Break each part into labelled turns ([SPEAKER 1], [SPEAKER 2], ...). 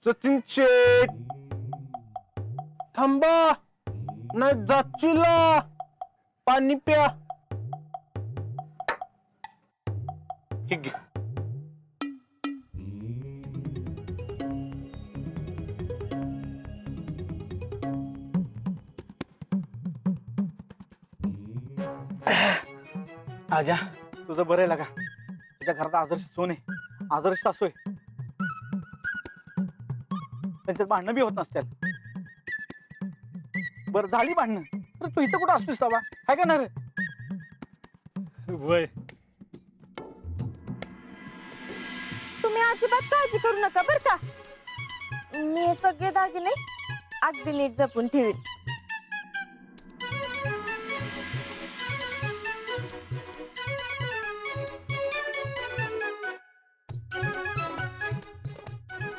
[SPEAKER 1] सचिन शेठ थांबा, नाही जाचीला पाणी प्या. हे घे.
[SPEAKER 2] आजा तुझं बरं आहे का? तुझ्या घरात आदर्श सोन आहे, आदर्श सासू आहे. त्यांच्यात भांडणं बी होत नसतील. बरं झाली भांडणं, तर तू इथं कुठं असतोस बाबा? काय करणार
[SPEAKER 1] वय
[SPEAKER 3] तुम्ही अजिबात काळजी करू नका बर का. मी हे सगळे दागिने अगदी नीट जपून ठेवीन.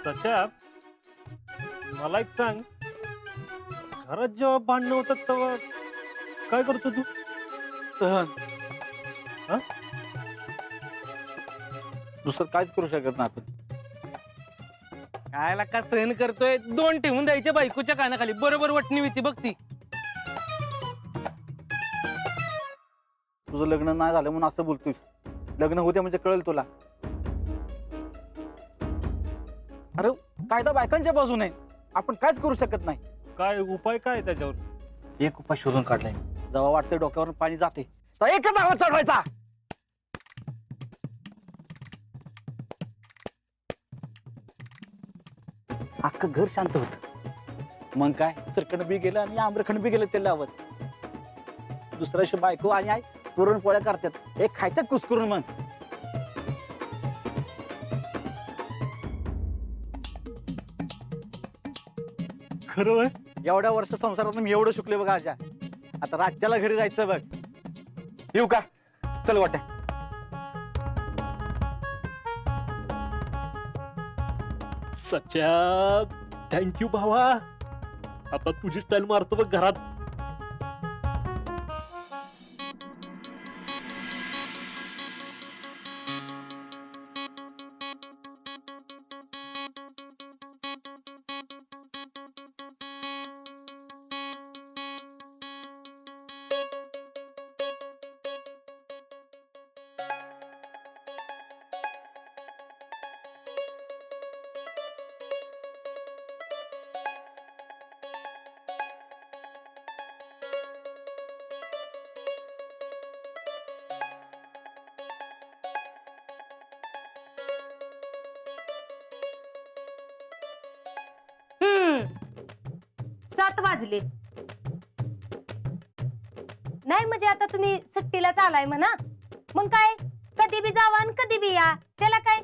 [SPEAKER 1] सच्या, मला एक सांग, घरात जेव्हा भांडणं होतात तेव्हा काय करतो तू?
[SPEAKER 2] सहन.
[SPEAKER 1] हा?
[SPEAKER 2] दुसरं काहीच करू शकत नाही आपण.
[SPEAKER 4] कायला का सहन करतोय? दोन ठेवून द्यायच्या बायकोच्या कानाखाली, बरोबर वटणी होती बघ ती.
[SPEAKER 2] तुझं लग्न नाही झालं म्हणून असं बोलतोस. लग्न होते म्हणजे कळेल तुला. अरे कायदा बायकांच्या बाजूने आहे, आपण काहीच करू शकत नाही.
[SPEAKER 1] काय उपाय काय त्याच्यावर?
[SPEAKER 2] एक उपाय शोधून काढलाय. जेव्हा वाटतंय डोक्यावरून पाणी जाते तर एकच आवाज चढवायचा. अख्खं घर शांत होत. मग काय, चरखंड बी गेलं आणि आम्रखंड बी गेलं ते लावत. दुसऱ्या दिवशी बायको आणि आई पुरणपोळ्या करतात. एक खायचं कुसकरून मग.
[SPEAKER 1] खरं वय?
[SPEAKER 2] एवढ्या वर्ष संसारात मी एवढं शिकले बघा आजा. आता राज्याला घरी जायचं बघ. येऊ का? चल वाट्या.
[SPEAKER 1] सच्या, थँक्यू भावा. आता तुझी स्टाईल मारतो बघ घरात.
[SPEAKER 3] हम्म 7 वाजले. नाही म्हणजे आता तुम्ही सुट्टीला चालाय म्हणा. मग काय, कधी बी जावा आणि कधी बी या, त्याला काय.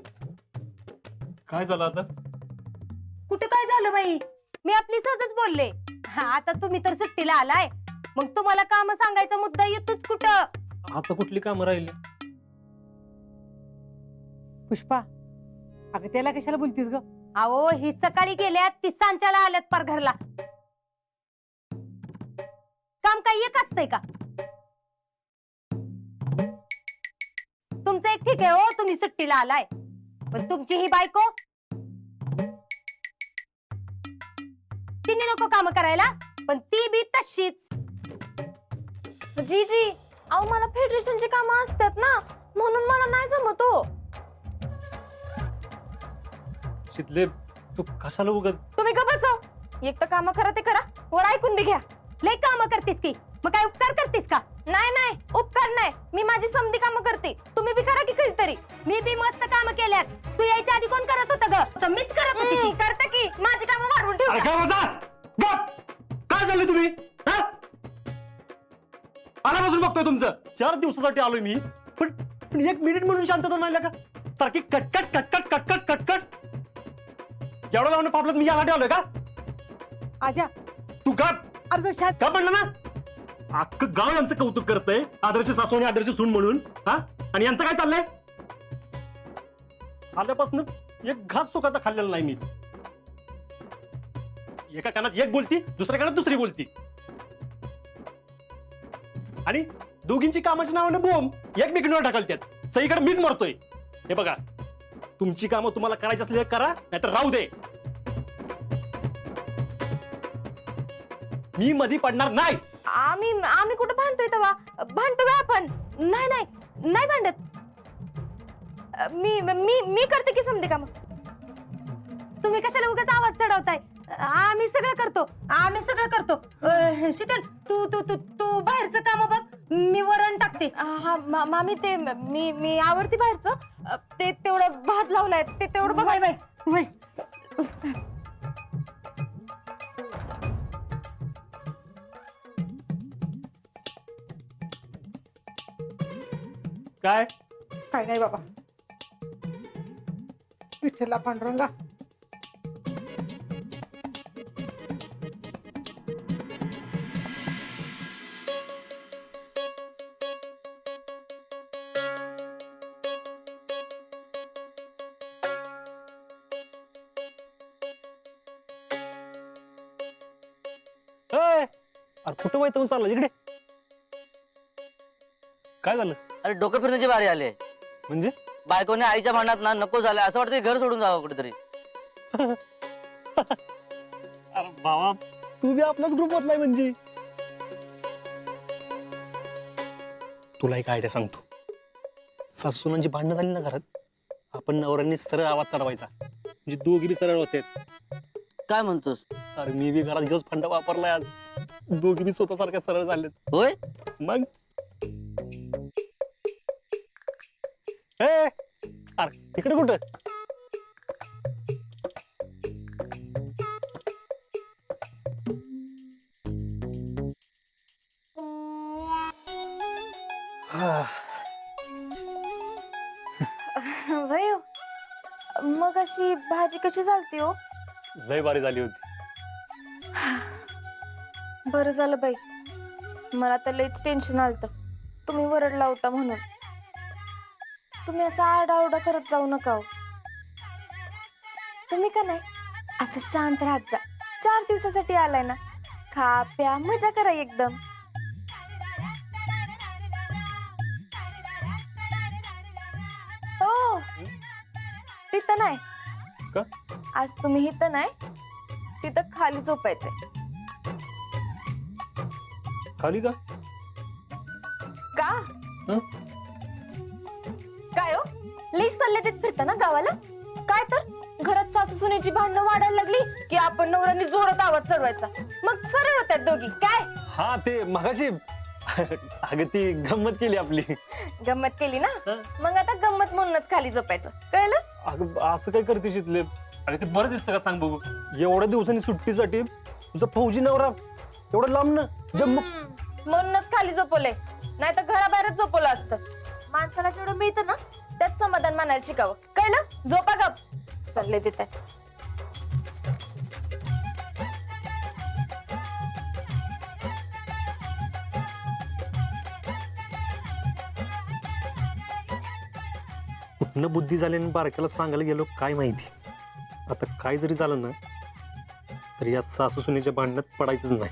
[SPEAKER 1] काय झालं आता?
[SPEAKER 3] कुठे काय झालं बाई, मी आपली सहजच बोलले. आता तुम्ही तर सुट्टीला आलाय, मग तुम्हाला काम सांगायचा मुद्दा येतोच कुठं.
[SPEAKER 1] आता कुठली कामं राहिली?
[SPEAKER 5] पुष्पा, अगं त्याला कशाला बोलतीस ग?
[SPEAKER 3] अहो ही सकाळी गेल्यात, ती सांच्याला आल्यात पर घरला. काम काही एक असतंय का? तुमचं एक ठीक आहे हो, तुम्ही सुट्टीला आलाय, पण तुमची ही बायको, तिने नको काम करायला, पण ती बी तशीच.
[SPEAKER 6] जी जी, अहो मला फेडरेशनची कामं असतात ना, म्हणून मला नाही जमत हो.
[SPEAKER 1] शितले, तू कशाला उगाच?
[SPEAKER 6] तुम्ही का बसव, एक तर काम करा ते करा, वर ऐकून बी घ्या.
[SPEAKER 3] लय काम करतेस की, मग काय उपकार करतेस का?
[SPEAKER 6] नाही नाही, उपकार नाही, मी माझी समधी कामं करते, तुम्ही बी करा की कधीतरी.
[SPEAKER 3] मी बी मस्त काम केल्यात. तू यायच्या आधी कोण करत होतं ग? तर मीच करत होती की.
[SPEAKER 6] करता की माझी कामं वाढवून
[SPEAKER 1] अरे
[SPEAKER 6] ठेवता.
[SPEAKER 1] काय माझा? काय झालं तुम्ही? हा? आल्यापासून बघतोय तुमचं. 4 दिवसासाठी आलोय मी, पण 1 मिनिट म्हणून शांतता नाही का? सारखी कटकट कटकट कटकट कटकट. एवढं लावून पापलं मी यासाठी आलोय का?
[SPEAKER 5] आजा,
[SPEAKER 1] तू का
[SPEAKER 5] अर्धशात
[SPEAKER 1] का म्हणलं ना? अख्खं गाव यांचं कौतुक करतंय, आदर्श सासू आणि आदर्श सून म्हणून. हा, आणि यांचं काय चाललंय? आल्यापासून एक घास सुखाचा खाल्लेला नाही मी. एका कानात एक बोलती, दुसऱ्या कानात दुसरी बोलती, आणि दोघींची कामाची नावानं बोंब एकमेकींवर ढकलतात. सगळीकडे मीच मरतोय. हे बघा, तुमची कामं तुम्हाला करायची असलेली करा, नाहीतर राहू दे. मी मधी पडणार नाही.
[SPEAKER 6] आम्ही कुठं भांडतोय तेव्हा? भांडतोय बा आपण.
[SPEAKER 3] नाही नाही नाही भांडत.
[SPEAKER 6] मी मी मी करते की समजे काम.
[SPEAKER 3] तुम्ही कशाला उगाच आवाज चढवताय? आम्ही सगळं करतो. शीतल तू तू तू तू बाहेरचं काम बघ, मी वरण टाकते.
[SPEAKER 6] हा मामी ते मी आवडते बाहेरचं. ते तेवढं भात लावलाय ते तेवढं बघ.
[SPEAKER 3] वय वय वय.
[SPEAKER 1] काय
[SPEAKER 5] काय नाही बाबा. विठ्ठला पांडुरंगा.
[SPEAKER 1] अरे कुठं वैतवून चाललं इकडे? काय झालं
[SPEAKER 7] अरे डोकं फिरण्याची बारी आली आहे.
[SPEAKER 1] म्हणजे?
[SPEAKER 7] बायकोने आईच्या भांडणात ना नको झालं असं वाटतं घर सोडून जावं कुठेतरी.
[SPEAKER 1] अरे बाबा तू बी आपलाच ग्रुप मधलाय म्हणजे. तुला एक आयडिया सांगतो. सासूनांची भांडणं झाली ना घरात, आपण नवऱ्यांनी सरळ आवाज चढवायचा, म्हणजे दोघी बी सरळ होते.
[SPEAKER 7] काय म्हणतोस?
[SPEAKER 1] अरे मी बी घरात घेऊन फंडा वापरलाय आज, दोघी बी स्वतःसारख्या सरळ झालेत.
[SPEAKER 7] होय
[SPEAKER 1] मग अरे इकडे कुठं?
[SPEAKER 6] वय मग अशी भाजी कशी झालती हो?
[SPEAKER 1] लय बारी झाली होती.
[SPEAKER 6] बरं झालं बाई, मला तर लईच टेन्शन आलतं तुम्ही वरडला होता म्हणून. तुम्ही असा आरडाओरडा करत जाऊ नका हो. तुम्ही का नाही असं शांत राहत जा. 4 दिवसासाठी आलाय ना, खा प्या मजा करा एकदम. हो तिथं नाही
[SPEAKER 1] का?
[SPEAKER 6] आज तुम्ही इथं नाही, तिथं खाली झोपायचंय.
[SPEAKER 1] खाली का?
[SPEAKER 6] का
[SPEAKER 1] हं?
[SPEAKER 6] काय हो लीज चालले देत फिरता ना गावाला? काय तर घरात सासू सुनेची भांडणं वाढायला लागली की आपण नवऱ्याने जोरात आवाज चढवायचा, मग सरळ होत्यात दोघी. काय
[SPEAKER 1] हा ते मगाशी अगं ती गंमत केली आपली.
[SPEAKER 6] गंमत केली ना,
[SPEAKER 1] हं?
[SPEAKER 6] मग आता गंमत म्हणूनच खाली झोपायचं, कळलं?
[SPEAKER 1] अगं असं काय करते शितले? अगं ते बरं दिसतं का सांग बघू? एवढ्या दिवसांनी सुट्टीसाठी तुझा फौजी नवरा एवढं लांब ना जम्मू.
[SPEAKER 6] म्हणूनच खाली झोपवलंय, नाही तर घराबाहेरच झोपवलं असतं. माणसाला जेवढं मिळतं ना त्यात समाधान मानायला शिकावं, कळलं? झोपा गप. सल्ले देत आहे.
[SPEAKER 1] कुठनं बुद्धी झाली आणि बारक्याला सांगायला गेलो काय माहिती. आता काय जरी झालं ना तर या सासू सुनेच्या भांडणात पडायचंच नाही.